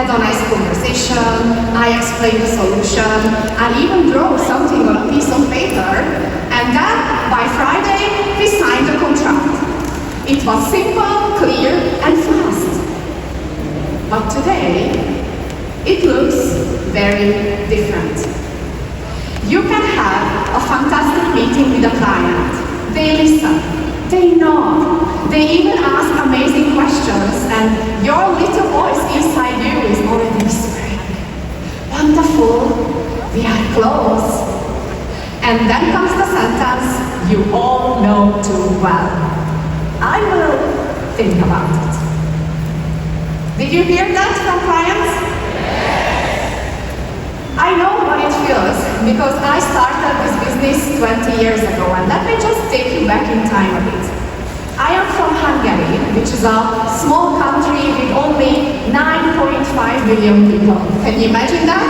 had a nice conversation, I explained the solution, I even drew something on a piece of paper, and then by Friday we signed the contract. It was simple, clear, and fast. But today, it looks very different. You can have a fantastic meeting with a client. They listen, they nod, they even ask amazing questions, and your little voice inside you is already whispering, wonderful, we are close. And then comes the sentence you all know too well. I will think about it. Did you hear that from clients? I know what it feels because I started this business 20 years ago, and let me just take you back in time a bit. I am from Hungary, which is a small country with only 9.5 million people. Can you imagine that?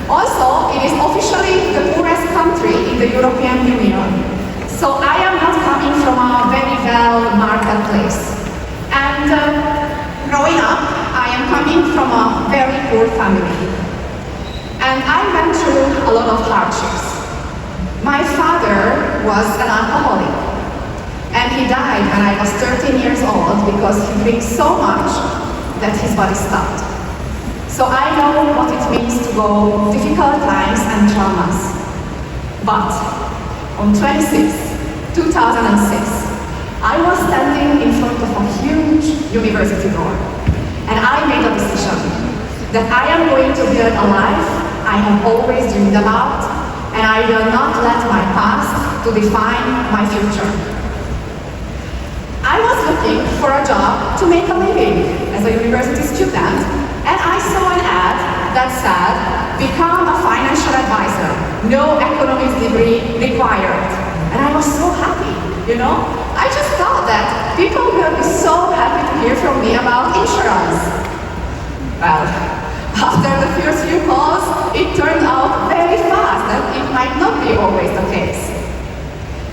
Also, it is officially the poorest country in the European Union. So I am not coming from a very well Marta place. And growing up, I am coming from a very poor family. And I went through a lot of hardships. My father was an alcoholic, and he died when I was 13 years old because he drank so much that his body stopped. So I know what it means to go difficult times and traumas. But on 26, 2006, I was standing in front of a huge university door, and I made a decision that I am going to build a life I have always dreamed about, and I will not let my past to define my future. I was looking for a job to make a living as a university student, and I saw an ad that said, become a financial advisor, no economics degree required. And I was so happy, you know? I just thought that people will be so happy to hear from me about insurance. Well, after the first few calls, it turned out very fast that it might not be always the case.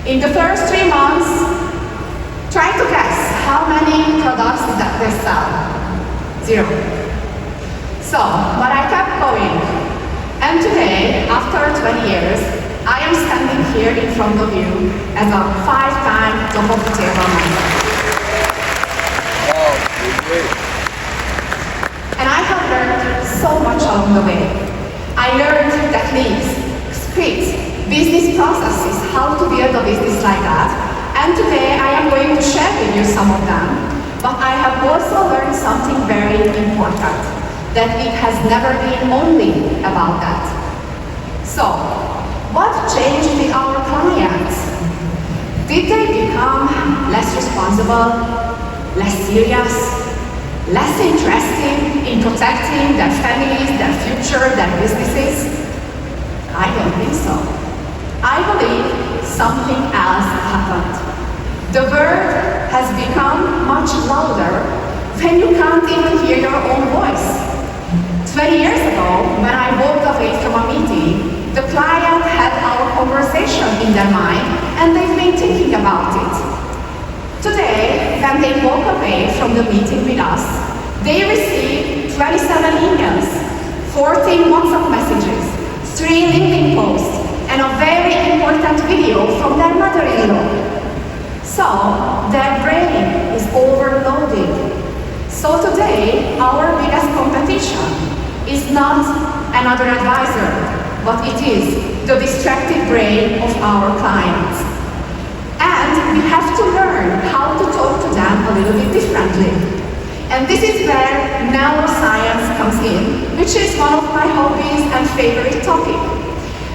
In the first 3 months, try to guess how many products that they sell. 0. So, but I kept going. And today, after 20 years, I am standing here in front of you as a 5-time top of the table member. Wow, great. And I have learned so much along the way. I learned techniques, scripts, business processes, how to build a business like that. And today I am going to share with you some of them. But I have also learned something very important, that it has never been only about that. So, what changed with our clients? Did they become less responsible, less serious, less interested in protecting their families, their future, their businesses? I don't think so. I believe something else happened. The world has become much louder when you can't even hear your own voice. 20 years ago, when I walked away from a meeting, the client had our conversation in their mind and they've been thinking about it. Today, when they walk away from the meeting with us, they receive 27 emails, 14 WhatsApp messages, 3 LinkedIn posts, and a very important video from their mother-in-law. So, their brain is overloaded. So today, our biggest competition is not another advisor, but it is the distracted brain of our clients. And we have to learn how to talk to them a little bit differently. And this is where neuroscience comes in, which is one of my hobbies and favorite topic.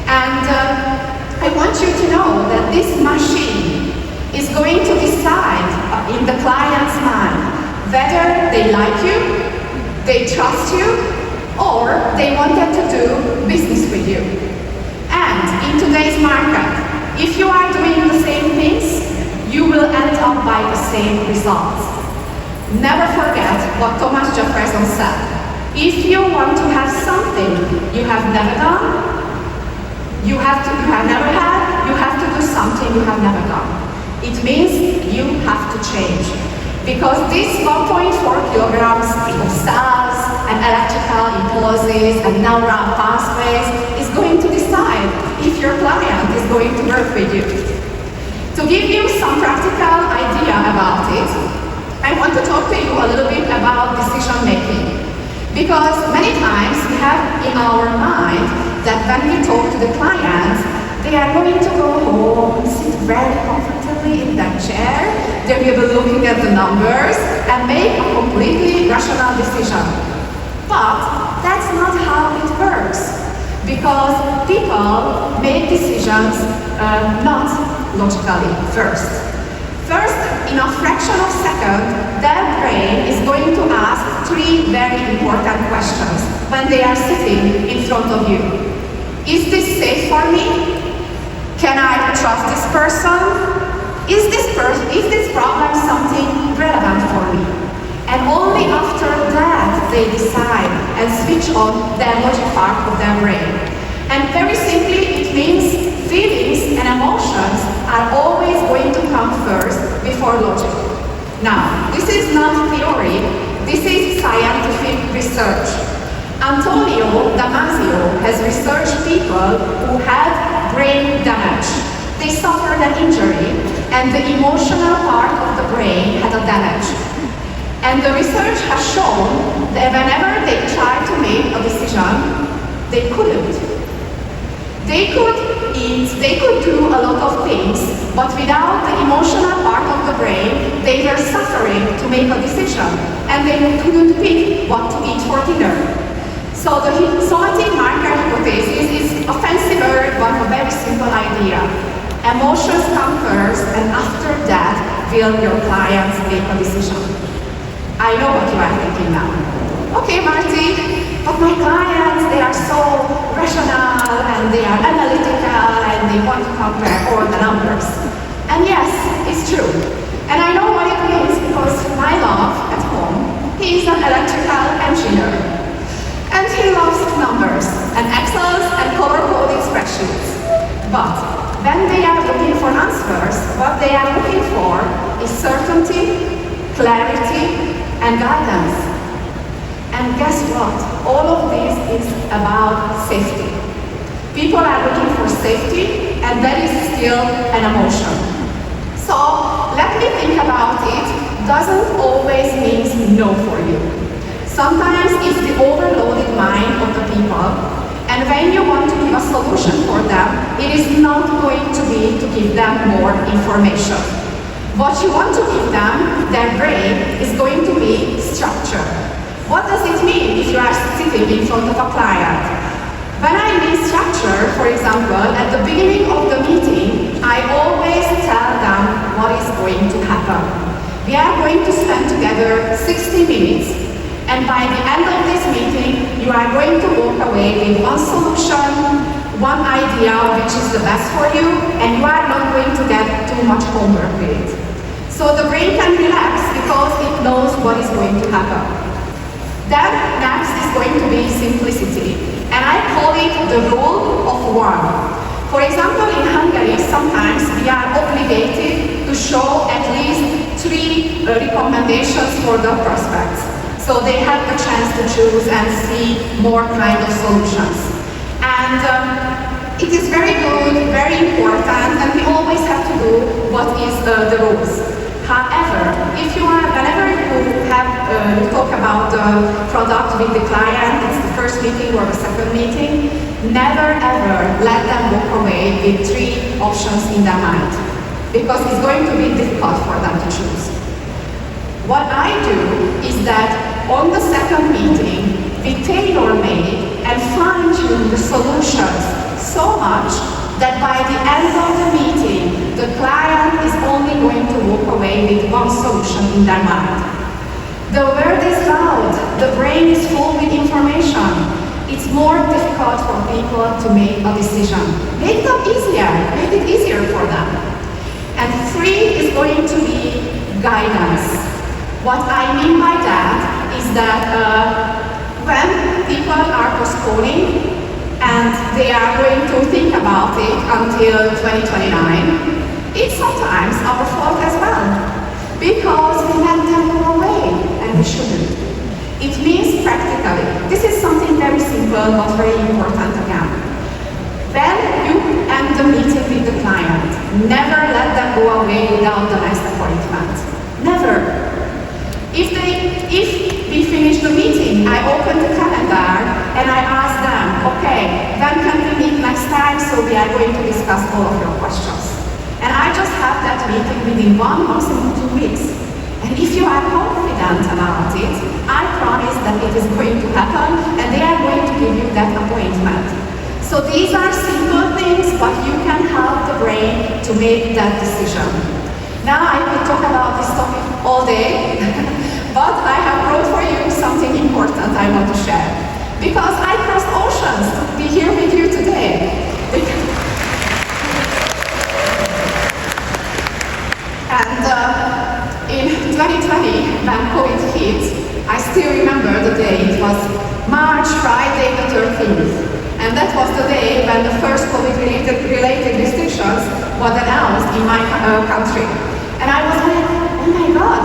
And I want you to know that this machine is going to decide in the client's mind whether they like you, they trust you, or they wanted to do business with you. And in today's market, if you are doing the same things, you will end up by the same results. Never forget what Thomas Jefferson said. If you want to have something you have never done, you have never had, you have to do something you have never done. It means you have to change. Because this 1.4 kilograms of cells and electrons clauses and now-run pathways is going to decide if your client is going to work with you. To give you some practical idea about it, I want to talk to you a little bit about decision making. Because many times we have in our mind that when we talk to the clients, they are going to go home, sit very comfortably in that chair, they will be looking at the numbers and make a completely rational decision. But that's not how it works. Because people make decisions not logically first. First, in a fraction of a second, their brain is going to ask 3 very important questions when they are sitting in front of you. Is this safe for me? Can I trust this person? Is this problem something relevant for me? And only after that they decide and switch on their logic part of their brain. And very simply, it means feelings and emotions are always going to come first before logic. Now, this is not theory, this is scientific research. Antonio Damasio has researched people who had brain damage. They suffered an injury and the emotional part of the brain had a damage. And the research has shown that whenever they tried to make a decision, they couldn't. They could eat, they could do a lot of things, but without the emotional part of the brain, they were suffering to make a decision, and they couldn't pick what to eat for dinner. So the somatic marker hypothesis is a fancy word, but a very simple idea. Emotions come first, and after that, will your clients make a decision. I know what you are thinking now. Okay, Marty, but my clients, they are so rational and they are analytical and they want to compare all the numbers. And yes, it's true. And I know what it means because my love at home, he is an electrical engineer. And he loves numbers and Excels and color-coded spreadsheets. But when they are looking for answers, what they are looking for is certainty, clarity, and guidance. And guess what? All of this is about safety. People are looking for safety, and that is still an emotion. So let me think about it. Doesn't always mean no for you. Sometimes it's the overloaded mind of the people, and when you want to give a solution for them, it is not going to be to give them more information. What you want to give them, their brain, is going to be structure. What does it mean if you are sitting in front of a client? When I mean structure, for example, at the beginning of the meeting, I always tell them what is going to happen. We are going to spend together 60 minutes, and by the end of this meeting, you are going to walk away with one solution, one idea which is the best for you, and you are not going to get too much homework with it. So the brain can relax because it knows what is going to happen. Then next is going to be simplicity, and I call it the rule of 1. For example, in Hungary, sometimes we are obligated to show at least 3 recommendations for the prospects. So they have the chance to choose and see more kind of solutions. And it is very good, very important, and we always have to do what is the rules. However, if you are, whenever you talk about the product with the client, it's the first meeting or the second meeting, never ever let them walk away with 3 options in their mind, because it's going to be difficult for them to choose. What I do is that on the second meeting, we tailor-made and fine-tune the solutions so much that by the end of the meeting, the client is only going to walk away with one solution in their mind. The word is loud, the brain is full with information. It's more difficult for people to make a decision. Make it easier, make it easier for them. And 3 is going to be guidance. What I mean by that is that when people are postponing and they are going to think about it until 2029, it's sometimes our fault as well, because we let them go away and we shouldn't. It means practically, this is something very simple. simple but very important again. When you end the meeting with the client, never let them go away without the next appointment. Never. If we finish the meeting, I open the calendar and I ask them, okay, when can we meet next time? So we are going to discuss all of your questions. And I just have that meeting within 1, maximum 2 weeks. And if you are confident about it, I promise that it is going to happen and they are going to give you that appointment. So these are simple things, but you can help the brain to make that decision. Now I could talk about this topic all day, but I have brought for you something important I want to share. Because I crossed oceans to be here with you today. And in 2020, when COVID hit, I still remember the day. It was March, Friday the 13th. And that was the day when the first COVID-related restrictions were announced in my country. And I was like, oh my God,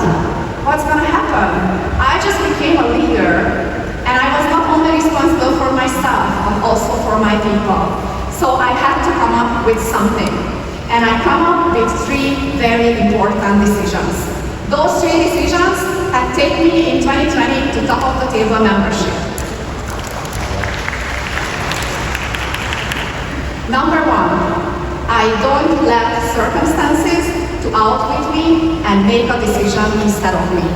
what's going to happen? I just became a leader, and I was not only responsible for myself, but also for my people. So I had to come up with something. And I come up with 3 very important decisions. Those 3 decisions had taken me in 2020 to top of the table membership. Number 1, I don't let circumstances to outwit me and make a decision instead of me.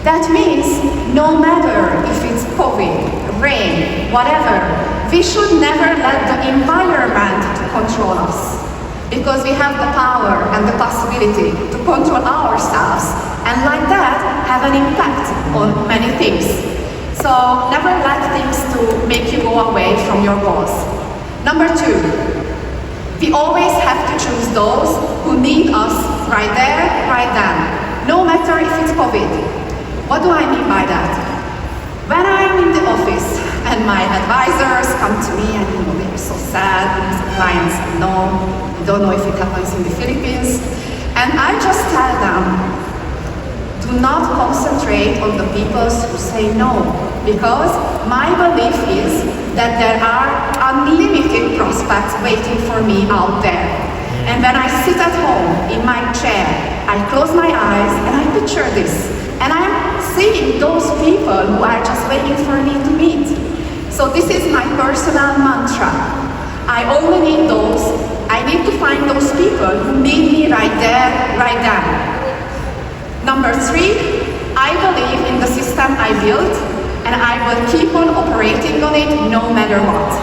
That means no matter if it's COVID, rain, whatever, we should never let the environment to control us. Because we have the power and the possibility to control ourselves and like that have an impact on many things. So never let things to make you go away from your goals. Number 2, we always have to choose those who need us right there, right then, no matter if it's COVID. What do I mean by that? When I'm in the office and my advisors come to me and they're so sad because the clients say no, I don't know if it happens in the Philippines, and I just tell them, do not concentrate on the people who say no, because my belief is that there are unlimited prospects waiting for me out there. And when I sit at home in my chair, I close my eyes and I picture this. And I'm seeing those people who are just waiting for me to meet. So this is my personal mantra. I only need those, I need to find those people who need me right there, right then. Number 3, I believe in the system I built, and I will keep on operating on it no matter what.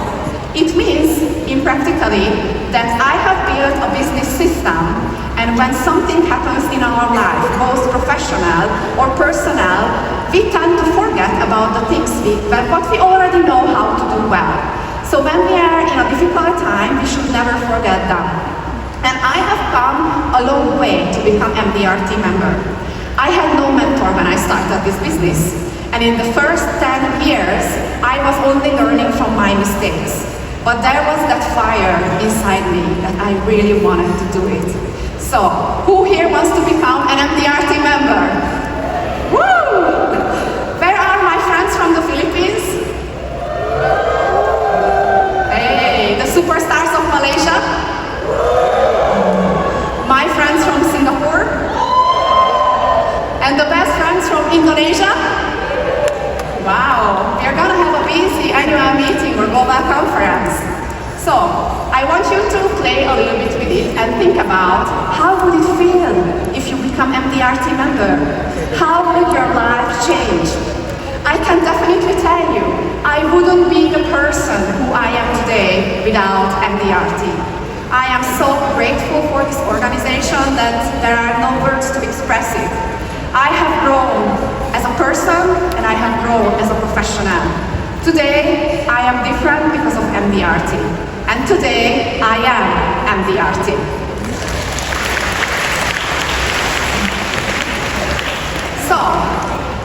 It means, in practically, that I have built a business system, and when something happens in our life, both professional or personal, we tend to forget about the things what we already know how to do well. So when we are in a difficult time, we should never forget them. And I have come a long way to become Mdrt member. I had no mentor when I started this business. And in the first 10 years, I was only learning from my mistakes. But there was that fire inside me that I really wanted to do it. So, who here wants to become an Mdrt member? Woo! Where are my friends from the Philippines? Hey, the superstars of Malaysia? My friends from Singapore? And the best friends from Indonesia? Wow, we are going to have a busy annual meeting or global conference. So, I want you to play a little bit with it and think about how would it feel if you become Mdrt member? How would your life change? I can definitely tell you, I wouldn't be the person who I am today without Mdrt. I am so grateful for this organization that there are no words to express it. I have grown as a person and I have grown as a professional. Today, I am different because of Mdrt. And today, I am Mdrt. So,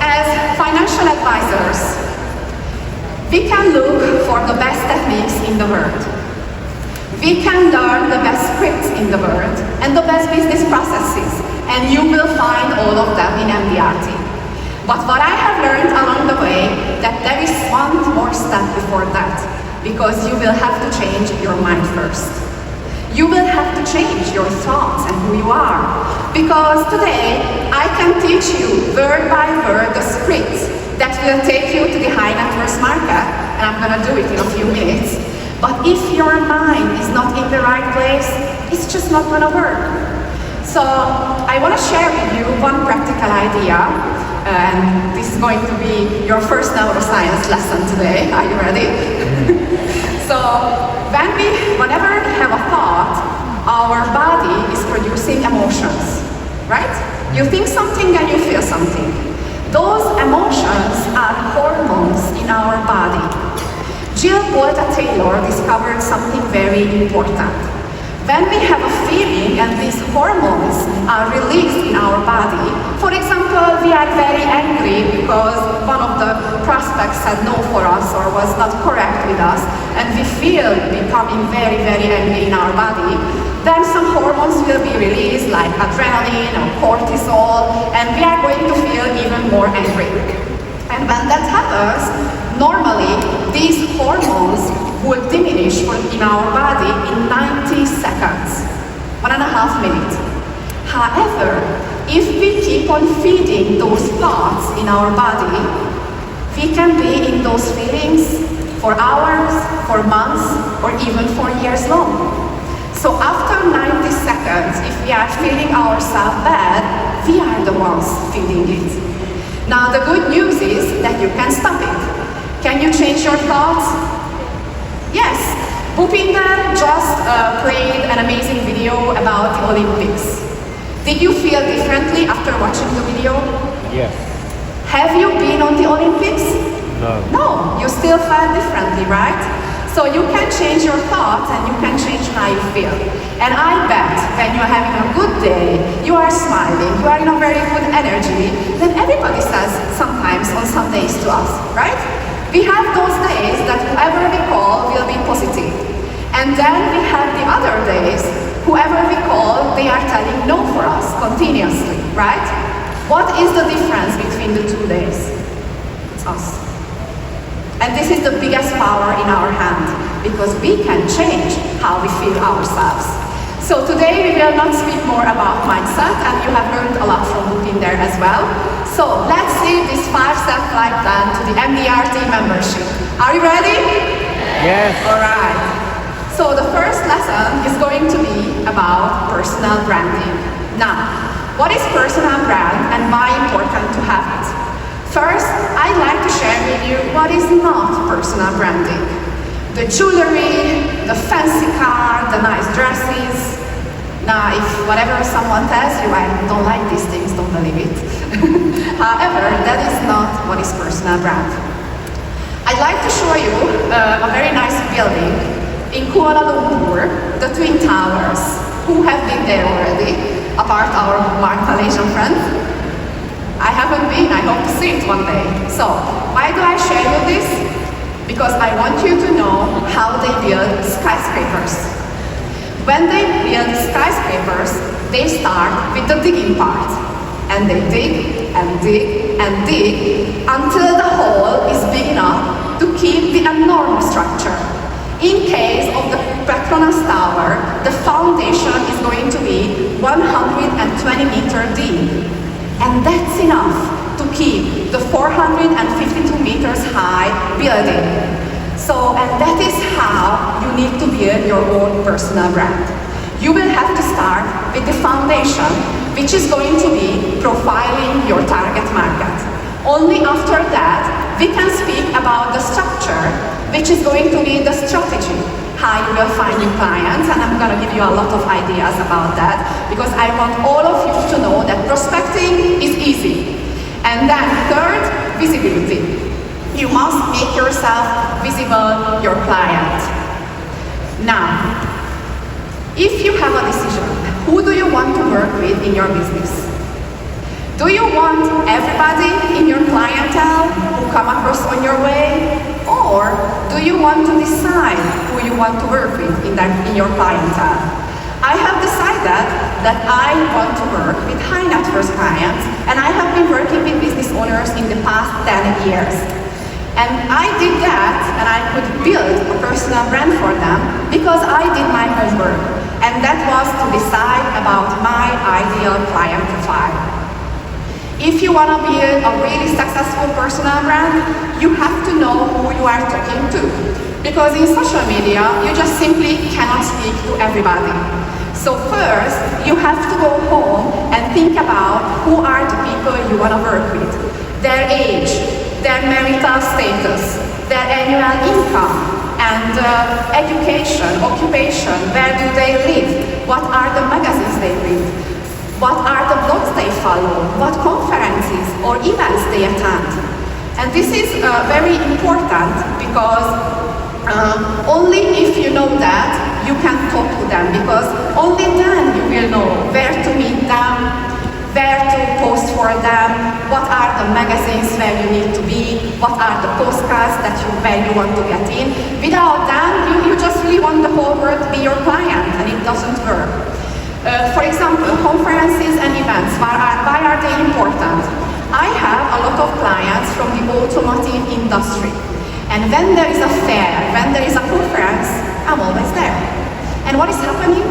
as financial advisors, we can look for the best techniques in the world. We can learn the best scripts in the world and the best business processes. And you will find all of them in Mdrt. But what I have learned along the way, that there is one more step before because you will have to change your mind first. You will have to change your thoughts and who you are. Because today, I can teach you word by word the scripts that will take you to the high net worth market, and I'm gonna do it in a few minutes. But if your mind is not in the right place, it's just not gonna work. So I wanna share with you one practical idea, and this is going to be your first neuroscience lesson today. Are you ready? So whenever we have a thought, our body is producing emotions, right? You think something and you feel something. Those emotions are hormones in our body. Jill Taylor discovered something very important. When we have a feeling and these hormones are released in our body, for example, we are very angry because one of the prospects said no for us or was not correct with us, and we feel becoming very, very angry in our body, then some hormones will be released like adrenaline or cortisol, and we are going to feel even more angry. And when that happens, normally these hormones will diminish in our body in 90 seconds, 1.5 minutes. However, if we keep on feeding those thoughts in our body, we can be in those feelings for hours, for months, or even for years long. So after 90 seconds, if we are feeling ourselves bad, we are the ones feeding it. Now the good news is that you can stop it. Can you change your thoughts? Yes, Bhupinder just played an amazing video about the Olympics. Did you feel differently after watching the video? Yes. Have you been on the Olympics? No. No, you still felt differently, right? So you can change your thoughts and you can change how you feel. And I bet when you're having a good day, you are smiling, you are in a very good energy, then everybody says sometimes on some days to us, right? We have those days that whoever we call will be positive. And then we have the other days, whoever we call, they are telling no for us continuously, right? What is the difference between the 2 days? It's us. And this is the biggest power in our hand, because we can change how we feel ourselves. So today we will not speak more about mindset, and you have learned a lot from Bhupinder as well. So let's see this 5-step flight plan to the Mdrt membership. Are you ready? Yes. All right. So the first lesson is going to be about personal branding. Now, what is personal brand and why important to have it? First, I'd like to share with you what is not personal branding. The jewelry, the fancy car, the nice dresses. Now, if whatever someone tells you, I don't like these things, don't believe it. However, that is not what is personal brand. I'd like to show you a very nice building in Kuala Lumpur, the Twin Towers. Who have been there already, apart our Marta Malaysian friend? I haven't been, I hope to see it one day. So, why do I share you this? Because I want you to know how they build skyscrapers. When they build skyscrapers, they start with the digging part. And they dig and dig and dig until the hole is big enough to keep the enormous structure. In case of the Petronas Tower, the foundation is going to be 120 meters deep. And that's enough to keep the 452 meters high building. So, and that is how you need to build your own personal brand. You will have to start with the foundation, which is going to be profiling your target market. Only after that, we can speak about the structure, which is going to be the strategy, how you will find new clients, and I'm going to give you a lot of ideas about that, because I want all of you to know that prospecting is easy. And then third, visibility. You must make yourself visible, your client. Now, if you have a decision, who do you want to work with in your business? Do you want everybody in your clientele who come across on your way? Or do you want to decide who you want to work with in your clientele? I have decided that I want to work with high net worth clients, and I have been working with business owners in the past 10 years. And I did that, and I could build a personal brand for them because I did my homework. And that was to decide about my ideal client profile. If you want to build a really successful personal brand, you have to know who you are talking to. Because in social media, you just simply cannot speak to everybody. So first, you have to go home and think about who are the people you want to work with. Their age, their marital status, their annual income, and education, occupation, where do they live, what are the magazines they read, what are the blogs they follow, what conferences or events they attend. And this is very important because only if you know that, you can talk to them, because only then you will know where to meet them, where to post for them, what are the magazines where you need to be, what are the postcards where you want to get in. Without them, you just really want the whole world to be your client, and it doesn't work. For example, conferences and events, why are they important? I have a lot of clients from the automotive industry. And when there is a fair, when there is a conference, I'm always there. And what is happening?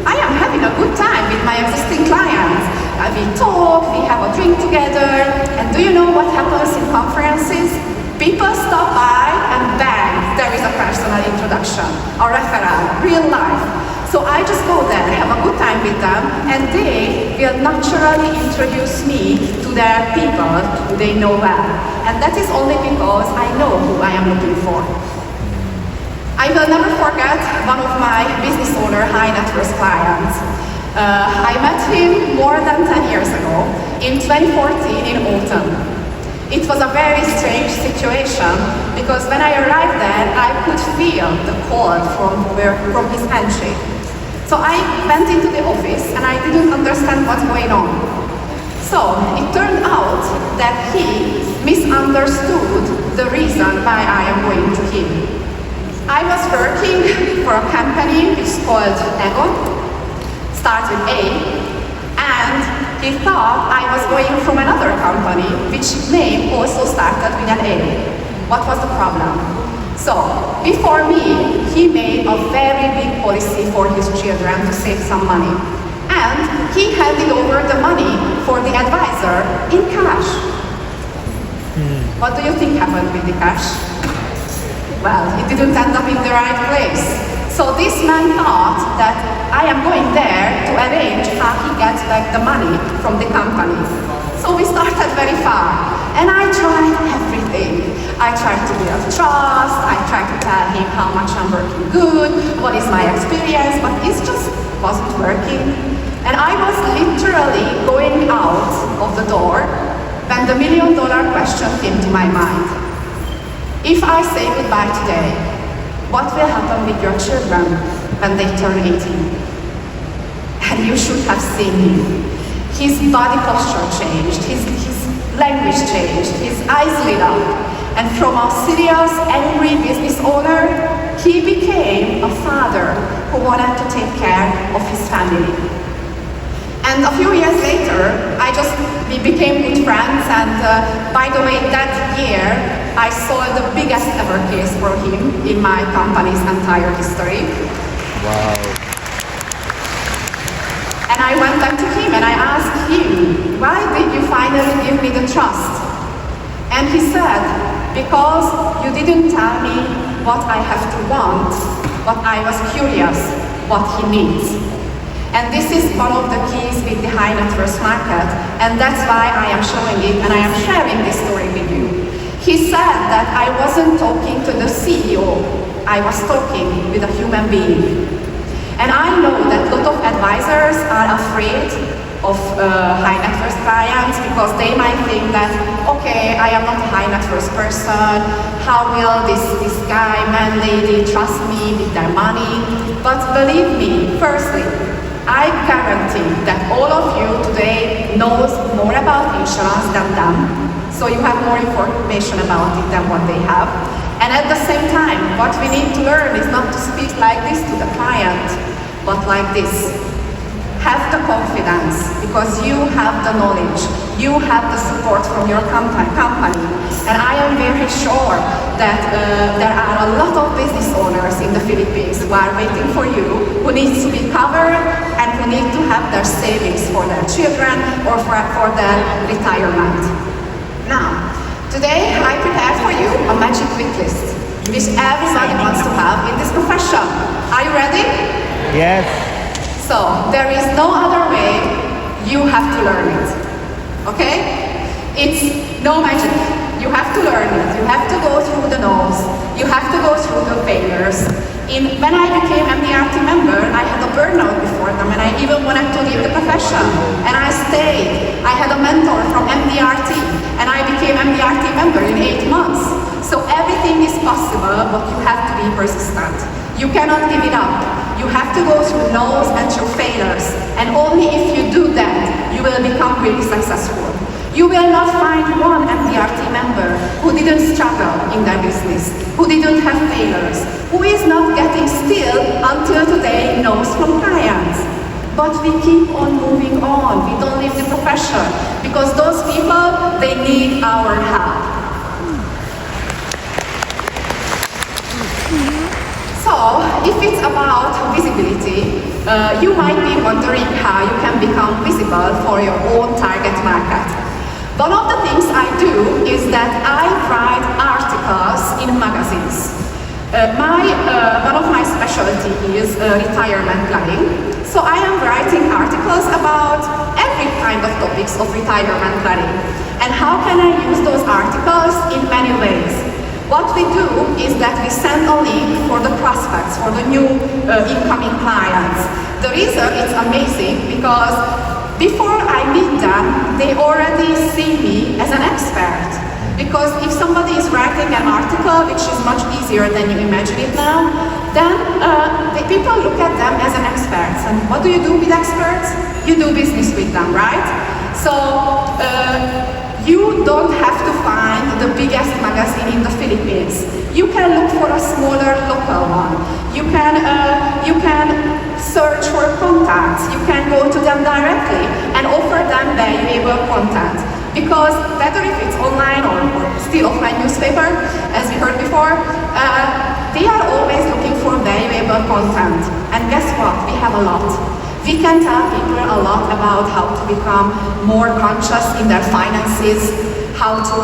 I am having a good time with my existing clients. We talk, we have a drink together, and do you know what happens in conferences? People stop by and bang, there is a personal introduction, a referral, real life. So I just go there, have a good time with them, and they will naturally introduce me to their people who they know well. And that is only because I know who I am looking for. I will never forget one of my business owner high net worth clients. I met him more than 10 years ago, in 2014 in autumn. It was a very strange situation because when I arrived there, I could feel the cold from his handshake. So I went into the office and I didn't understand what's going on. So it turned out that he misunderstood the reason why I am going to him. I was working for a company which is called Bbcon, started A, and he thought I was going from another company which name also started with an A. What was the problem? So, before me, he made a very big policy for his children to save some money. And he handed over the money for the advisor in cash. What do you think happened with the cash? Well, it didn't end up in the right place. So this man thought that I am going there to arrange how he gets back the money from the company. So we started very far. And I tried everything. I tried to build trust, I tried to tell him how much I'm working good, what is my experience, but it just wasn't working. And I was literally going out of the door when the $1 million question came to my mind. If I say goodbye today, what will happen with your children when they turn 18? And you should have seen him. His body posture changed, his language changed, his eyes lit up. And from a serious, angry business owner, he became a father who wanted to take care of his family. And a few years later, we became good friends, and by the way, that year, I sold the biggest ever case for him in my company's entire history. Wow. And I went back to him and I asked him, why did you finally give me the trust? And he said, because you didn't tell me what I have to want, but I was curious what he needs. And this is one of the keys with the high net worth market, and that's why I am showing it and I am sharing this story with you. He said that I wasn't talking to the CEO, I was talking with a human being. And I know that a lot of advisors are afraid of high net worth clients because they might think that, okay, I am not a high net worth person, how will this guy, man, lady trust me with their money? But believe me, firstly, I guarantee that all of you today knows more about insurance than them, so you have more information about it than what they have. And at the same time, what we need to learn is not to speak like this to the client, but like this. have the confidence because you have the knowledge, you have the support from your company. And I am very sure that there are a lot of business owners in the Philippines who are waiting for you, who need to be covered and who need to have their savings for their children or for their retirement. Now, today I prepared for you a magic quick list, which everybody wants to have in this profession. Are you ready? Yes. So, there is no other way, you have to learn it. Okay? It's no magic. You have to learn it. You have to go through the no's. You have to go through the failures. When I became Mdrt member, I had a burnout before them and I even wanted to leave the profession. And I stayed. I had a mentor from Mdrt and I became Mdrt member in 8 months. So everything is possible, but you have to be persistent. You cannot give it up. You have to go through no's and through failures. And only if you do that, you will become really successful. You will not find one Mdrt member who didn't struggle in their business, who didn't have failures, who is not getting still until today no's from clients. But we keep on moving on. We don't leave the profession because those people, they need our help. So, if it's about visibility, you might be wondering how you can become visible for your own target market. One of the things I do is that I write articles in magazines. One of my specialty is retirement planning. So I am writing articles about every kind of topics of retirement planning. And how can I use those articles? In many ways. What we do is that we send a link for the prospects, for the new incoming clients. The reason it's amazing because before I meet them, they already see me as an expert. Because if somebody is writing an article, which is much easier than you imagine it now, then the people look at them as an expert. And what do you do with experts? You do business with them, right? So, you don't have to find the biggest magazine in the Philippines. You can look for a smaller local one. You can search for contacts. You can go to them directly and offer them valuable content. Because whether if it's online or still offline newspaper, as we heard before, they are always looking for valuable content. And guess what? We have a lot. We can tell people a lot about how to become more conscious in their finances, how to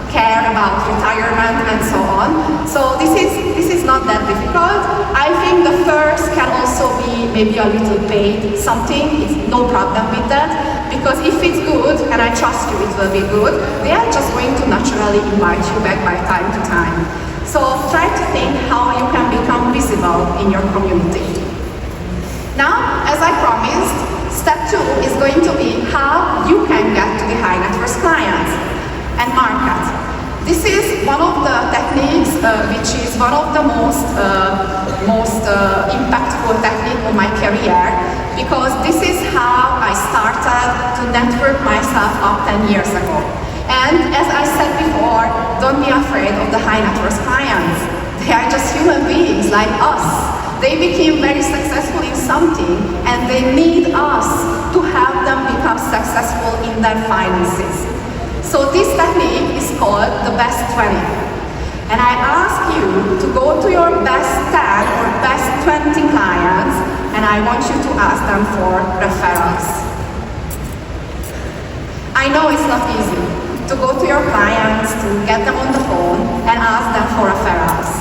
care about retirement and so on. So this is not that difficult. I think the first can also be maybe a little paid something. It's no problem with that. Because if it's good, and I trust you it will be good, they are just going to naturally invite you back by time to time. So try to think how you can become visible in your community. Now, as I promised, step 2 is going to be how you can get to the high net worth clients and market. This is one of the techniques which is one of the most impactful technique of my career, because this is how I started to network myself up 10 years ago. And as I said before, don't be afraid of the high net worth clients. They are just human beings like us. They became very successful in something and they need us to help them become successful in their finances. So this technique is called the best 20. And I ask you to go to your best 10 or best 20 clients and I want you to ask them for referrals. I know it's not easy to go to your clients, to get them on the phone and ask them for referrals.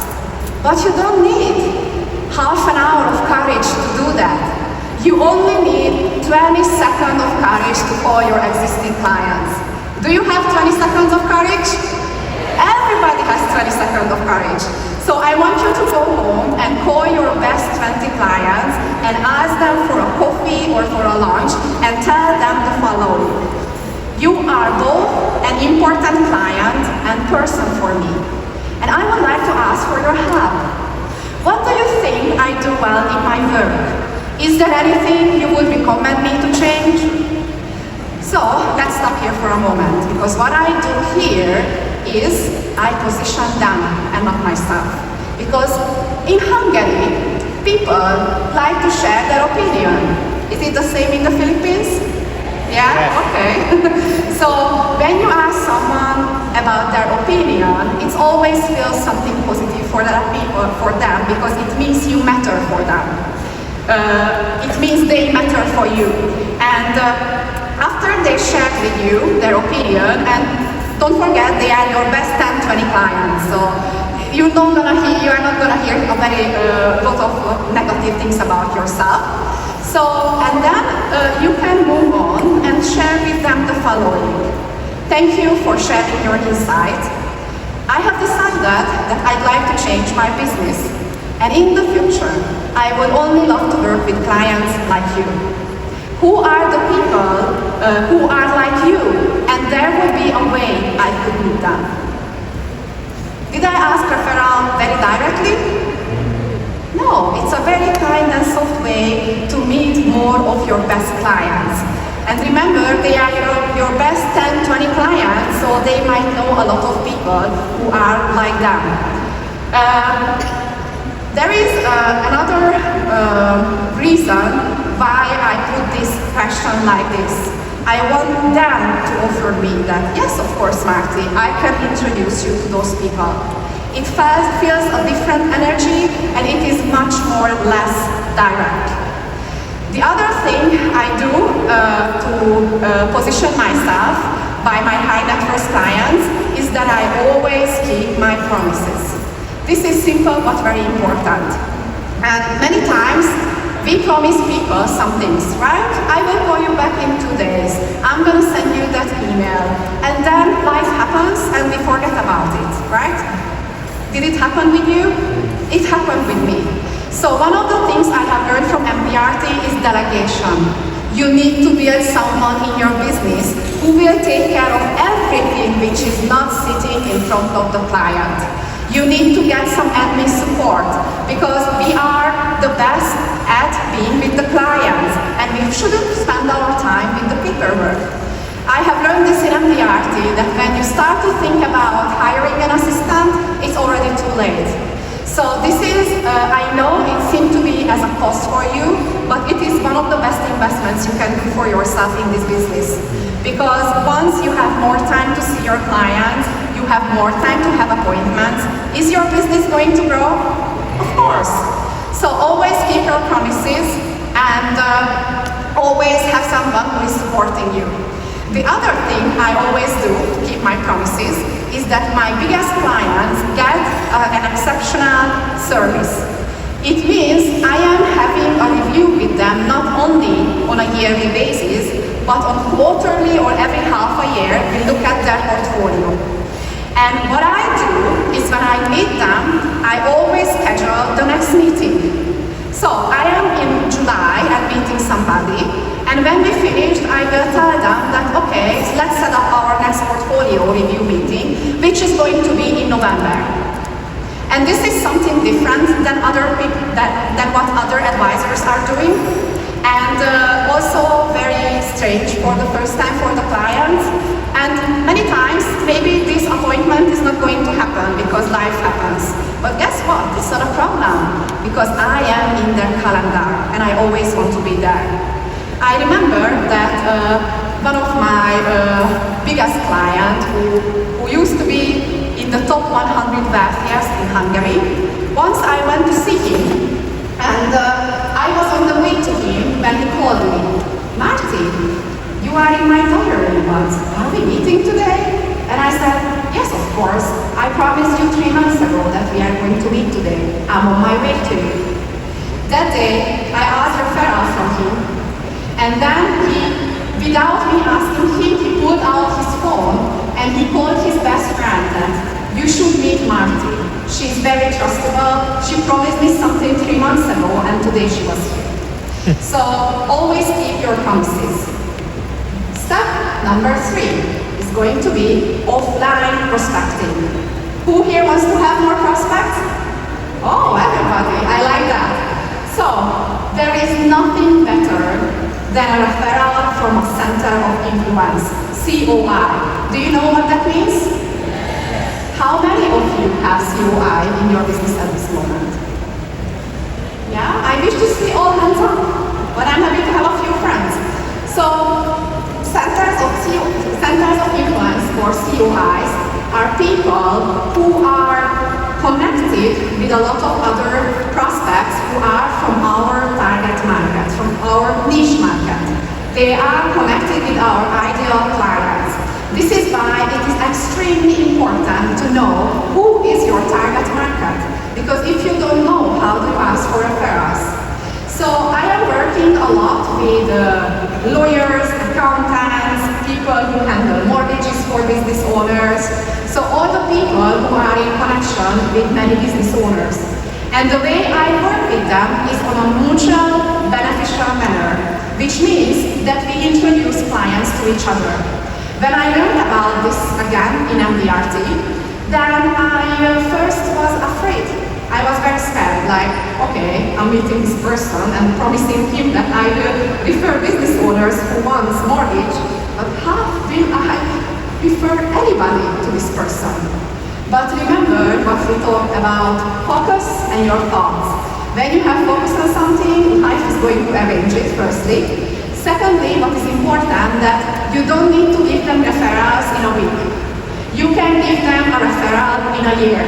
But you don't need half an hour of courage to do that. You only need 20 seconds of courage to call your existing clients. Do you have 20 seconds of courage? Everybody has 20 seconds of courage. So I want you to go home and call your best 20 clients and ask them for a coffee or for a lunch and tell them the following. You are both an important client and person for me. And I would like to ask for your help. What do you think I do well in my work? Is there anything you would recommend me to change? So, let's stop here for a moment, because what I do here is I position them and not myself. Because in Hungary, people like to share their opinion. Is it the same in the Philippines? Yeah? Yes. Okay. So when you ask someone about their opinion, it always feels something positive for that people, for them, because it means you matter for them. It means they matter for you. And after they share with you their opinion, and don't forget they are your best 10, 20 clients. So you are not gonna hear a very lot of negative things about yourself. So, and then you can move on and share with them the following. Thank you for sharing your insight. I have decided that I'd like to change my business, and in the future, I would only love to work with clients like you. Who are the people who are like you? And there will be a way I could meet them. Did I ask referral very directly? No, it's a very kind and soft way to meet more of your best clients. And remember, they are your best 10, 20 clients, so they might know a lot of people who are like them. There is another reason why I put this question like this. I want them to offer me that, yes, of course, Marty, I can introduce you to those people. It feels a different energy, and it is much more less direct. The other thing I do to position myself by my high net worth clients is that I always keep my promises. This is simple but very important. And many times we promise people some things, right? I will call you back in 2 days. I'm going to send you that email. And then life happens and we forget about it, right? Did it happen with you? It happened with me. So one of the things I have learned from Mdrt is delegation. You need to build someone in your business who will take care of everything which is not sitting in front of the client. You need to get some admin support, because we are the best at being with the clients, and we shouldn't spend our time with the paperwork. I have learned this in Mdrt, that when you start to think about hiring an assistant, it's already too late. So this is, I know it seems to be as a cost for you, but it is one of the best investments you can do for yourself in this business. Because once you have more time to see your clients, you have more time to have appointments. Is your business going to grow? Of course. So always keep your promises, and always have someone who is supporting you. The other thing I always do to keep my promises is that my biggest clients get an exceptional service. It means I am having a review with them not only on a yearly basis, but on quarterly or every half a year we look at their portfolio. And what I do is when I meet them, I always schedule the next meeting. So I am in July and meeting somebody, and when we finished, I will tell them that, okay, so let's set up our next portfolio review meeting, which is going to be in November. And this is something different than than what other advisors are doing, and also very strange for the first time for the client. And many times, maybe this appointment is not going to happen because life happens. But guess what? It's not a problem, because I am in their calendar and I always want to be there. I remember that one of my biggest clients, who used to be in the top 100 wealthiest in Hungary, once I went to see him, and I was on the way to him when he called me. Marty, you are in my diary, but are we meeting today? And I said, yes, of course. I promised you 3 months ago that we are going to meet today. I'm on my way to you. That day, I asked referral from him, and then without me asking him, he pulled out his phone and he called his best friend that you should meet Marty. She's very trustable. She promised me something 3 months ago, and today she was here. So always keep your promises. Step number 3 is going to be offline prospecting. Who here wants to have more prospects? Oh, everybody, I like that. So, there is nothing better than a referral from a center of influence, COI. Do you know what that means? How many of you have COI in your business at this moment? Yeah, COIs are people who are connected with a lot of other prospects who are from our target market, from our niche market. They are connected with our ideal clients. This is why it is extremely important to know who is your target market, because if you don't know, how do you ask for referrals? So I am working a lot with lawyers, accountants, people who handle mortgages for business owners, so all the people who are in connection with many business owners. And the way I work with them is on a mutual, beneficial manner, which means that we introduce clients to each other. When I learned about this again in Mdrt, then I first was afraid. I was very scared, like, okay, I'm meeting this person and promising him that I will refer business owners who wants mortgage, but how will I refer anybody to this person? But remember what we talked about, focus and your thoughts. When you have focus on something, life is going to arrange it, firstly. Secondly, what is important, that you don't need to give them referrals in a week. You can give them a referral in a year.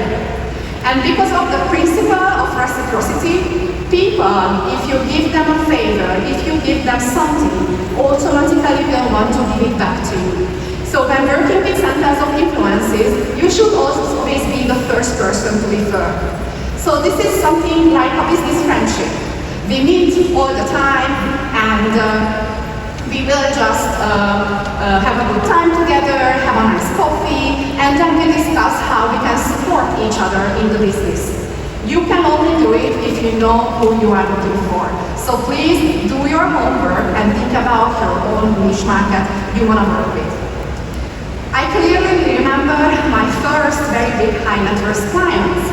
And because of the principle of reciprocity, people, if you give them a favor, if you give them something, automatically will want to give it back to you. So when working with centers of influences, you should always be the first person to refer. So this is something like a business friendship. We meet all the time and we will just have a good time together, have a nice coffee, and then we discuss how we can support each other in the business. You can only do it if you know who you are looking for. So please do your homework and think about your own niche market you want to work with. I clearly remember my first very big high net worth clients.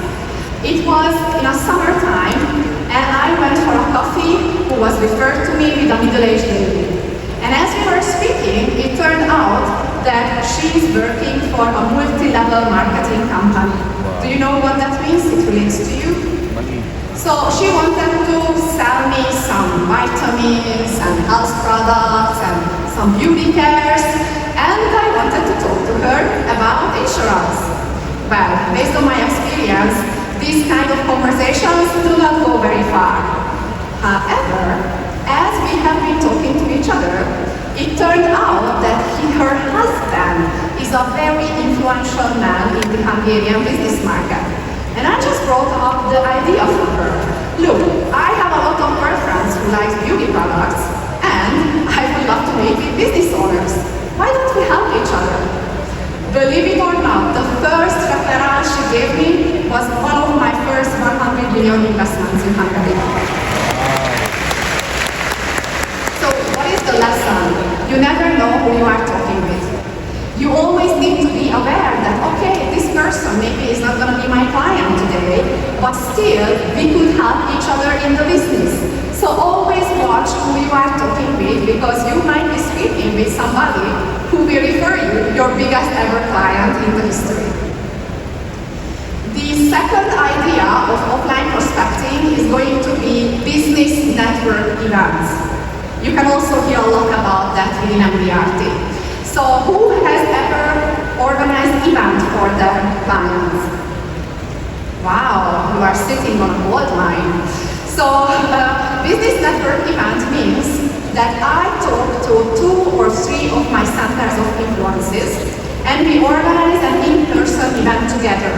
It was in a summertime, and I went for a coffee who was referred to me with a middle-aged lady. And as we were speaking, it turned out that she is working for a multi-level marketing company. Wow. Do you know what that means? It relates to you. Money. So she wanted to sell me some vitamins and health products and some beauty cares, and I wanted to talk to her about insurance. Well, based on my experience, these kind of conversations do not go very far. However, as we have been talking to each other, it turned out that her husband is a very influential man in the Hungarian business market. And I just brought up the idea for her. Look, I have a lot of girlfriends who like beauty products, and I would love to meet with business owners. Why don't we help each other? Believe it or not, the first referral she gave me was one of my first 100 million investments in Hungary. So what is the lesson? You never know who you are talking with. You always need to be aware that, okay, this person maybe is not going to be my client today, but still we could help each other in the business. So always watch who you are talking with, because you might be speaking with somebody who will refer you your biggest ever client in the history. The second idea of offline prospecting is going to be business network events. You can also hear a lot about that within Mdrt. So who has ever organized event for their clients? Wow, you are sitting on a gold mine. So business network event means that I talk to 2 or 3 of my centers of influences, and we organize an in-person event together.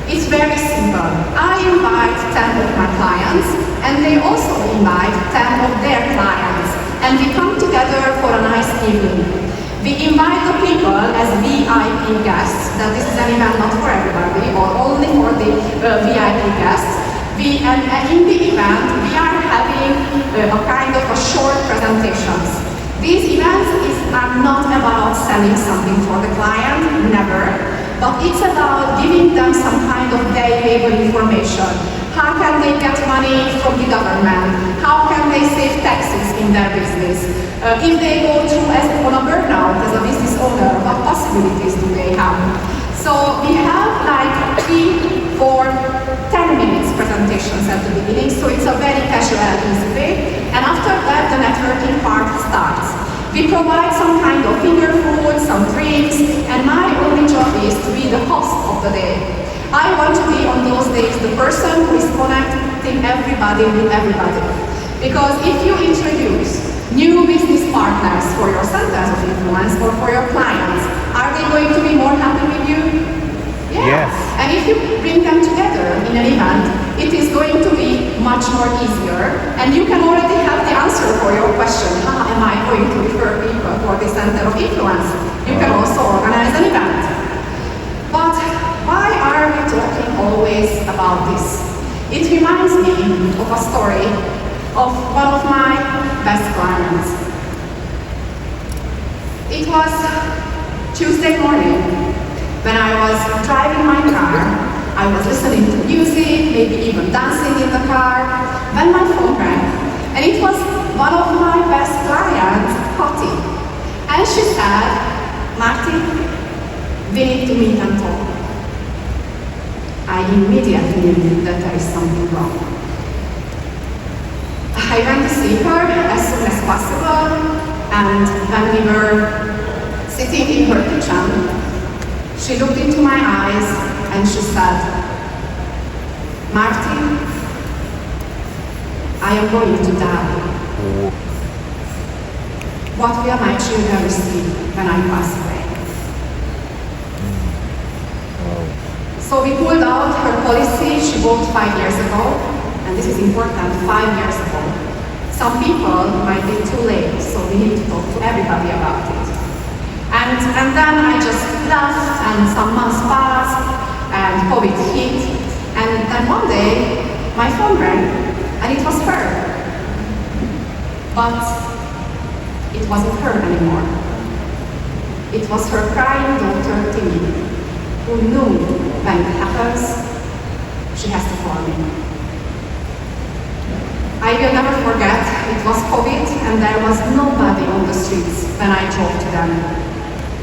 It's very simple. I invite 10 of my clients, and they also invite 10 of their clients, and we come together for a nice evening. We invite the people as VIP guests, that this is an event not for everybody, or only for the VIP guests. And in the event, we are having a kind of a short presentations. These events are not about selling something for the client, never, but it's about giving them some kind of valuable information. How can they get money from the government? How can they save taxes in their business? If they go through on a burnout as a business owner, what possibilities do they have? So we have like 3, 4, 10 minutes presentations at the beginning, so it's a very casual, easy way. And after that, the networking part starts. We provide some kind of finger food, some drinks, and my only job is to be the host of the day. I want to be on those days the person who is connecting everybody with everybody. Because if you introduce new business partners for your centers of influence or for your clients, are they going to be more happy with you? Yeah. Yes. And if you bring them together in an event, it is going to be much more easier, and you can already have the answer for your question, how am I going to refer people for the center of influence? You can also organize an event. But why are we talking always about this? It reminds me of a story of one of my best clients. It was Tuesday morning when I was driving my car. I was listening to music, maybe even dancing in the car, when my phone rang. And it was one of my best clients, Patty. And she said, Marty, we need to meet and talk. I immediately knew that there is something wrong. I went to see her as soon as possible, and when we were sitting in her kitchen, she looked into my eyes and she said, Marty, I am going to die. What will my children receive when I pass away? So we pulled out her policy she bought 5 years ago, and this is important, 5 years ago. Some people might be too late, so we need to talk to everybody about it. And then I just left, and some months passed, and COVID hit, and then one day, my phone rang, and it was her. But it wasn't her anymore. It was her crying daughter, Timmy, who knew when it happens, she has to call me. I will never forget, it was COVID, and there was nobody on the streets when I drove to them.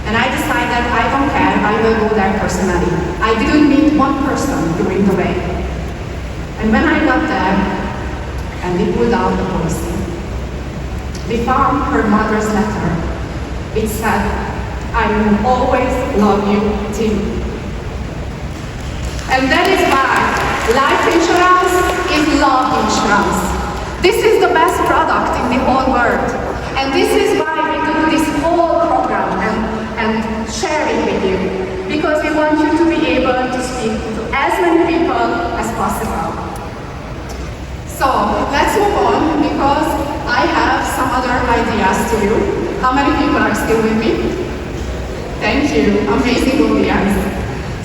And I decided, I don't care, I will go there personally. I didn't meet one person during the way. And when I got there, and we pulled out the policy, we found her mother's letter. It said, I will always love you, Tim. And that is why life insurance is love insurance. This is the best product in the whole world. And this is why we do this whole program and share it with you, because we want you to be able to speak to as many people as possible. So let's move on, because I have some other ideas to you. How many people are still with me? Thank you, amazing audience.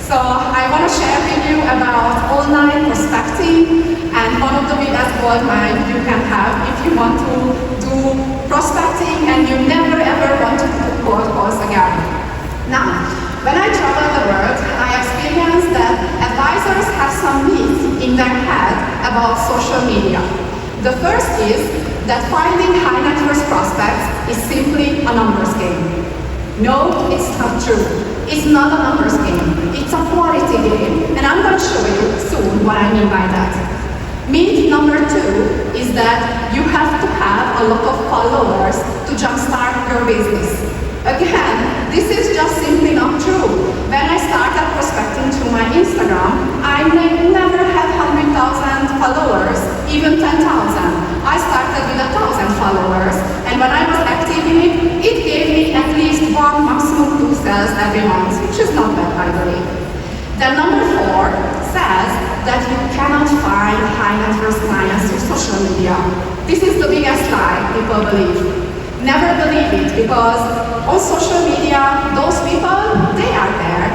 So I want to share with you about online prospecting, and one of the biggest gold mine you can have if you want to do prospecting and you never ever want to do cold calls again. Now, when I travel the world, I experienced that advisors have some myths in their head about social media. The first is that finding high net worth prospects is simply a numbers game. No, it's not true. It's not a numbers game. It's a quality game, and I'm going to show you soon what I mean by that. Myth number 2 is that you have to have a lot of followers to jumpstart your business. Again, this is just simply not true. When I started prospecting through my Instagram, I never had 100,000 followers, even 10,000. I started with 1,000 followers, and when I was active in it, it gave me at least 1, maximum 2 sales every month, which is not bad, I believe. Then number 4 says that you cannot find high net worth clients through social media. This is the biggest lie people believe. Never believe it, because on social media, those people, they are there.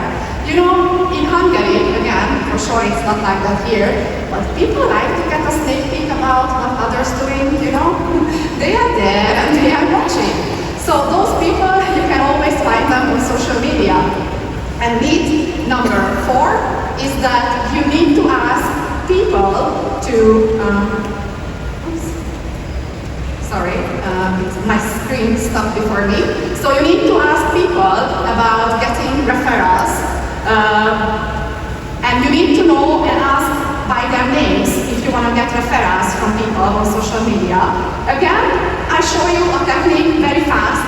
You know, in Hungary, again, for sure it's not like that here, but people like to get a sneak peek about what others doing, you know? They are there and they are watching. So those people, you can always find them on social media. And myth number 4 is that you need to ask people to, my screen stopped before me. So you need to ask people about getting referrals, and you need to know and ask by their names if you want to get referrals from people on social media. Again, I show you a technique very fast.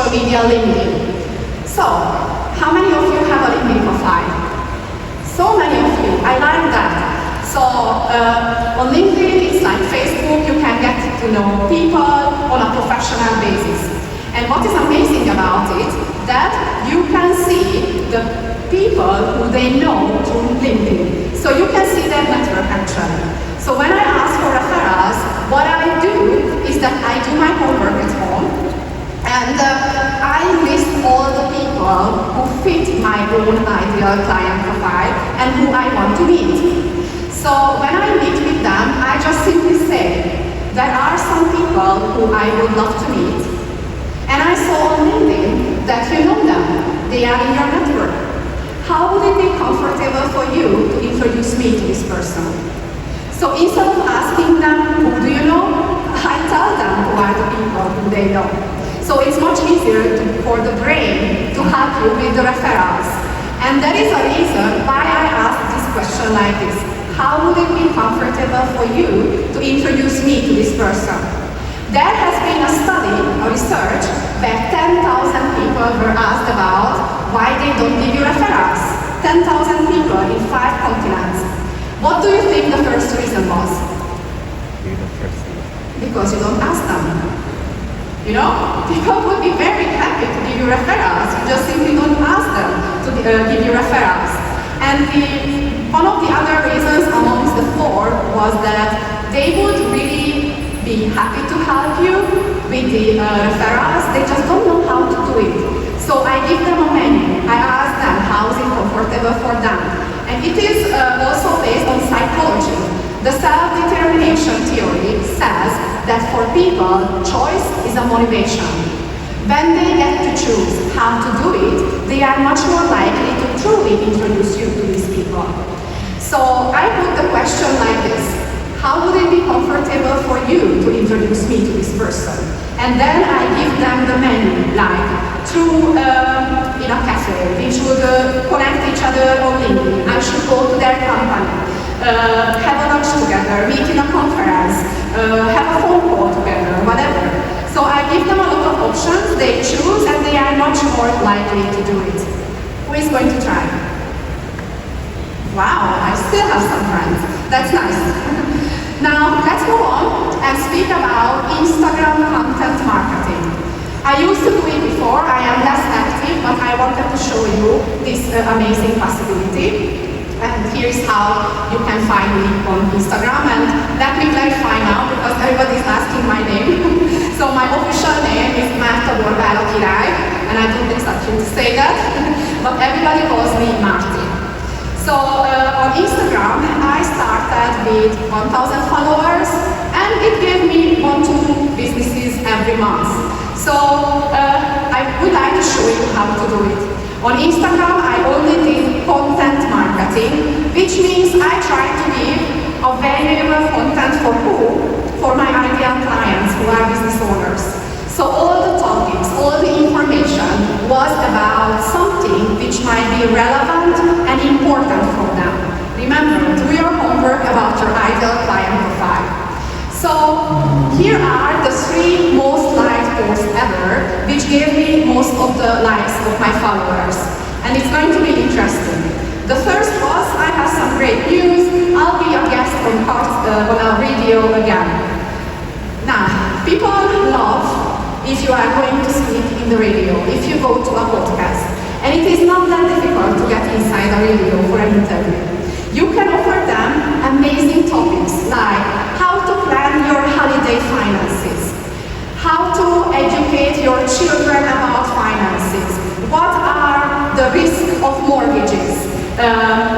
social media LinkedIn. So, how many of you have a LinkedIn profile? So many of you, I like that. So, on LinkedIn, it's like Facebook, you can get to know people on a professional basis. And what is amazing about it, that you can see the people who they know through LinkedIn. So you can see their network actually. So when I ask for referrals, what I do is that I do my homework at home and I list all the people who fit my own ideal client profile and who I want to meet. So when I meet with them, I just simply say, there are some people who I would love to meet, and I saw on LinkedIn that you know them, they are in your network. How would it be comfortable for you to introduce me to this person? So instead of asking them, who do you know? I tell them who are the people who they know. So it's much easier for the brain to help you with the referrals. And that is a reason why I asked this question like this. How would it be comfortable for you to introduce me to this person? There has been a study, a research, where 10,000 people were asked about why they don't give you referrals. 10,000 people in 5 continents. What do you think the first reason was? Because you don't ask them. You know, people would be very happy to give you referrals. You just simply don't ask them to give you referrals. And one of the other reasons amongst the 4 was that they would really be happy to help you with the referrals. They just don't know how to do it. So I give them a menu. I ask them how is it comfortable for them. And it is also based on psychology. The self-determination theory says that for people, choice is a motivation. When they get to choose how to do it, they are much more likely to truly introduce you to these people. So I put the question like this. How would it be comfortable for you to introduce me to this person? And then I give them the menu, like through in a cafe. We should connect each other on LinkedIn. I should go to their company. Have a lunch together, meet in a conference, have a phone call together, whatever. So I give them a lot of options, they choose, and they are much more likely to do it. Who is going to try? Wow, I still have some friends. That's nice. Now, let's go on and speak about Instagram content marketing. I used to do it before, I am less active, but I wanted to show you this amazing possibility. And here's how you can find me on Instagram. And let me clarify now, because everybody is asking my name. So my official name is Marta, and I don't expect you to say that, but everybody calls me Marta. So on Instagram, I started with 1,000 followers, and it gave me 1-2 businesses every month. So I would like to show you how to do it. On Instagram, I only did content marketing, which means I try to give available content for who? For my ideal clients who are business owners. So all the topics, all the information was about something which might be relevant and important for them. Remember, do your homework about your ideal client profile. So here are the 3 most liked posts ever, which gave me most of the likes of my followers. And it's going to be interesting. The first was, I have some great news, I'll be a guest on a radio again. Now, people love if you are going to speak in the radio, if you go to a podcast. And it is not that difficult to get inside a radio for an interview. You can offer them amazing topics like how to plan your holiday finances, how to educate your children about finances, what are the risks of mortgages,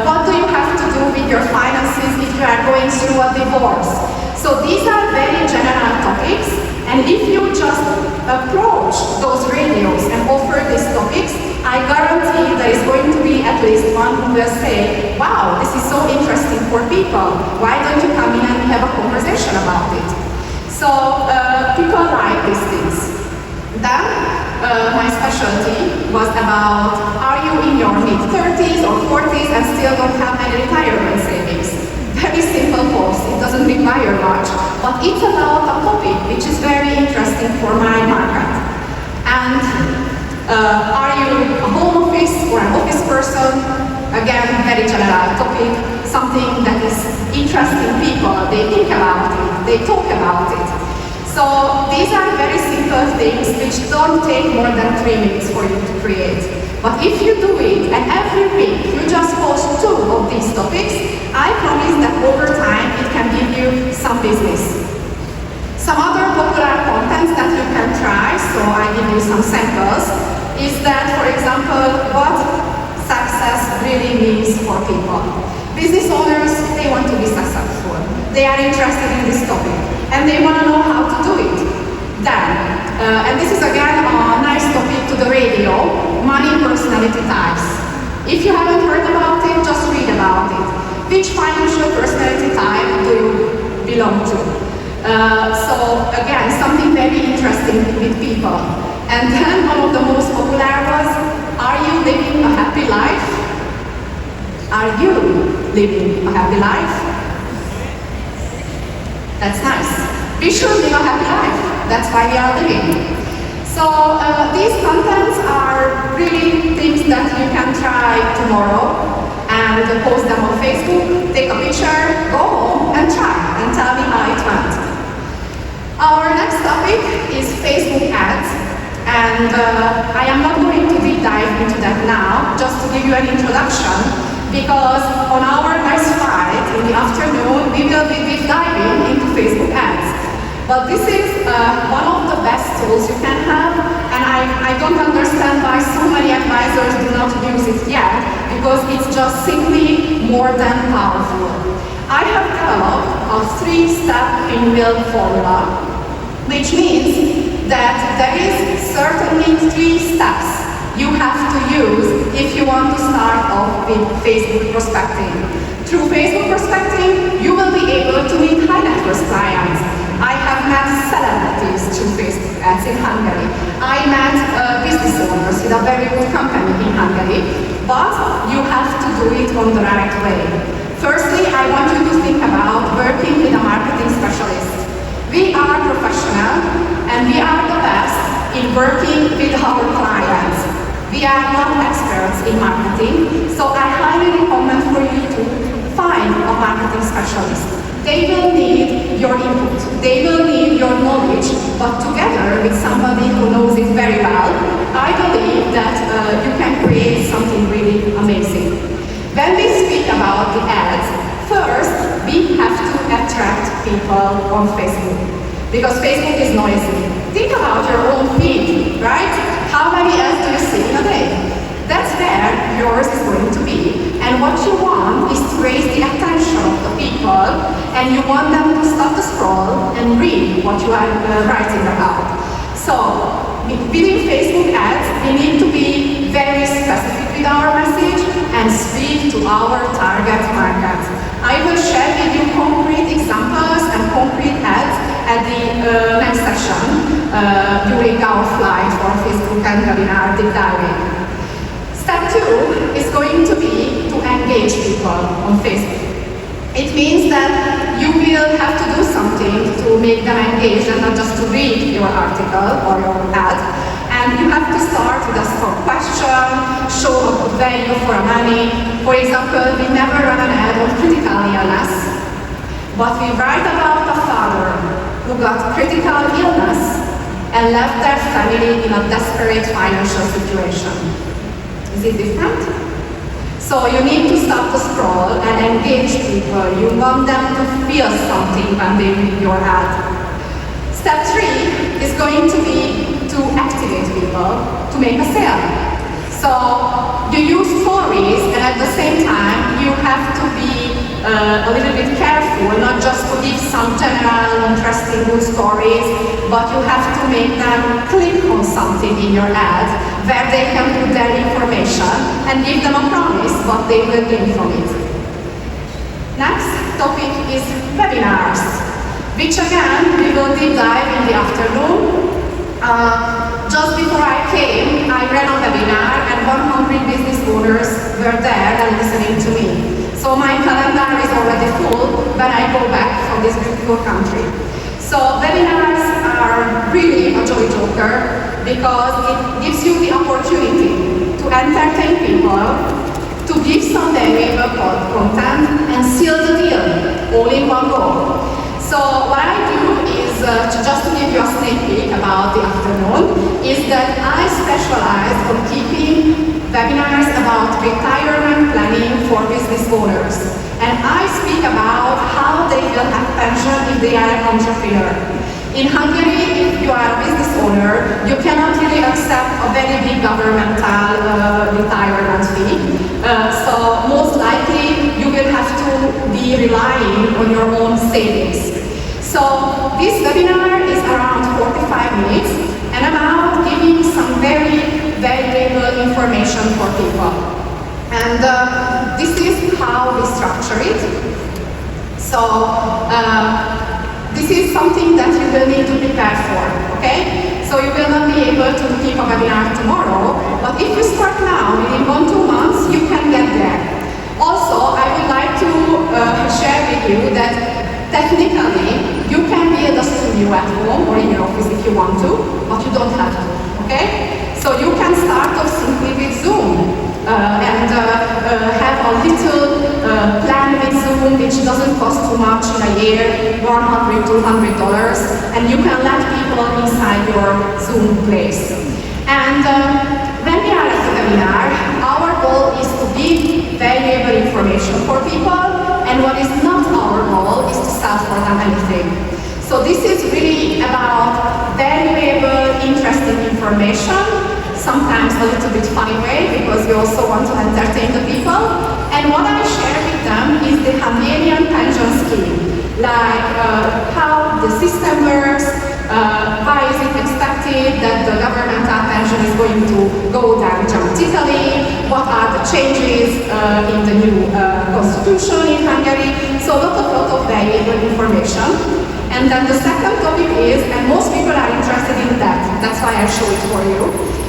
what do you have to do with your finances if you are going through a divorce. So these are very general topics, and if you just approach those radios and offer these topics, I guarantee there is going to be at least one who will say, wow, this is so interesting for people. Why don't you come in and have a conversation about it? So people like these things. Then my specialty was about, are you in your mid-30s or 40s and still don't have any retirement savings? Very simple post, it doesn't require much, but it's about a topic which is very interesting for my market. And Are you a home office or an office person? Again, very general topic, something that is interesting people. They think about it, they talk about it. So these are very simple things which don't take more than 3 minutes for you to create. But if you do it and every week you just post 2 of these topics, I promise that over time it can give you some business. Some other popular contents that you can try, so I give you some samples, is that, for example, what success really means for people. Business owners, they want to be successful. They are interested in this topic and they want to know how to do it. Then, and this is again a nice topic to the radio, money personality types. If you haven't heard about it, just read about it. Which financial personality type do you belong to? So again, something very interesting with people. And then one of the most popular was, are you living a happy life? Are you living a happy life? That's nice. We should live a happy life. That's why we are living. So these contents are really things that you can try tomorrow and post them on Facebook, take a picture, go home and try and tell me how it went. Our next topic is Facebook ads, and I am not going to deep dive into that now, just to give you an introduction, because on our next Friday in the afternoon we will be deep diving into Facebook ads. But this is one of the best tools you can have, and I don't understand why so many advisors do not use it yet, because it's just simply more than powerful. I have developed a 3-step pinwheel formula, which means that there is certainly 3 steps you have to use if you want to start off with Facebook prospecting. Through Facebook prospecting, you will be able to meet high net worth clients. I have met celebrities through Facebook ads in Hungary. I met business owners with a very good company in Hungary, but you have to do it on the right way. Firstly, I want you to think about working with a marketing specialist. We are professional and we are the best in working with our clients. We are not experts in marketing, so I highly recommend for you to find a marketing specialist. They will need your input, they will need your knowledge, but together with somebody who knows it very well, I believe that you can create something really amazing. When we speak about the ads, first we have to attract people on Facebook, because Facebook is noisy. Think about your own feed, right? How many ads do you see in a day? That's where yours is going to be. And what you want is to raise the attention of the people, and you want them to stop the scroll and read what you are writing about. So, within Facebook ads, we need to be very specific with our message and speak to our target market. I will share with you concrete examples and concrete ads at the next session during our flight for Facebook and webinar deep diving. Step 2 is going to be to engage people on Facebook. It means that you will have to do something to make them engage and not just to read your article or your ad. And you have to start with a strong question, show a good value for money. For example, we never run an ad on critical illness, but we write about a father who got critical illness and left their family in a desperate financial situation. Is it different? So you need to stop the scroll and engage people. You want them to feel something when they read your ad. Step 3 is going to be to activate people to make a sale. So you use stories, and at the same time you have to be a little bit careful, not just to give some general interesting good stories, but you have to make them click on something in your ad where they can put their information and give them a promise what they will gain from it. Next topic is webinars, which again we will deep dive in the afternoon. Just before I came, I ran a webinar and 100 business owners were there and listening to me. So my calendar is already full when I go back from this beautiful country. So webinars are really a joy joker because it gives you the opportunity to entertain people, to give some valuable content, and seal the deal all in one go. So what I do is, just to give you a sneak peek about the afternoon, is that I specialize on keeping webinars about retirement planning for business owners. And I speak about how they will have pension if they are an entrepreneur. In Hungary, if you are a business owner, you cannot really accept a very big governmental retirement fee. So most likely, you will have to be relying on your own savings. So this webinar is around 45 minutes and about giving some very valuable information for people. And this is how we structure it. So this is something that you will need to prepare for, okay? So you will not be able to keep a webinar tomorrow, but if you start now, within 1-2 months, you can get there. Also, I would like to share with you that technically, you can build a studio at home or in your office if you want to, but you don't have to, okay? So you can start off simply with Zoom and have a little plan with Zoom which doesn't cost too much in a year, $100, $200, and you can let people inside your Zoom place. And when we are at the webinar, our goal is to give valuable information for people, and what is not our goal is to sell for them anything. So this is really about valuable, interesting information, sometimes a little bit funny way, because we also want to entertain the people. And what I share with them is the Hungarian pension scheme, like how the system works, why is it expected that the governmental pension is going to go down dramatically, what are the changes in the new constitution in Hungary. So a lot of valuable information. And then the second topic is, and most people are interested in that, that's why I show it for you,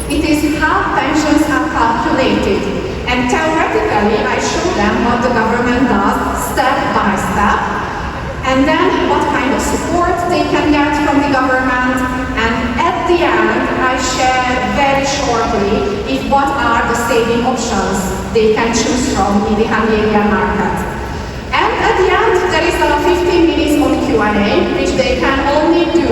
it is how pensions are calculated. And theoretically, I show them what the government does step by step, and then what kind of support they can get from the government. And at the end, I share very shortly what are the saving options they can choose from in the Hungarian market. And at the end, there is a 15 minutes on Q&A, which they can only do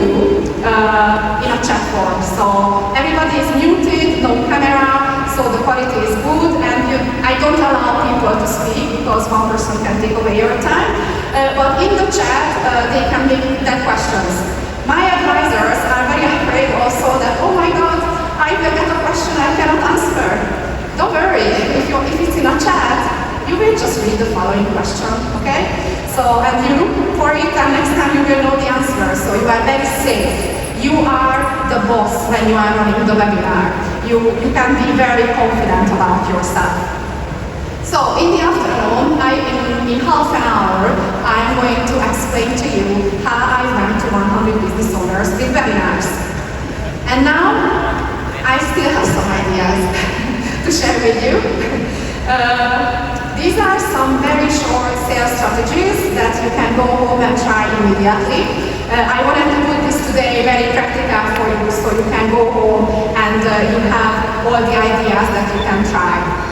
in a chat form. So everybody is muted, no camera, so the quality is good, and I don't allow people to speak because one person can take away your time. But in the chat, they can make their questions. My advisors are very afraid also that, oh my God, I will get a question I cannot answer. Don't worry, if it's in a chat, you will just read the following question, okay? So, and you look for it, and next time you will know the answer. So you are very safe. You are the boss when you are running the webinar. You can be very confident about yourself. So in the afternoon, in half an hour, I'm going to explain to you how I went to 100 business owners with webinars. And now, I still have some ideas to share with you. These are some very short sales strategies that you can go home and try immediately. I wanted to put this today very practical for you, so you can go home and you have all the ideas that you can try.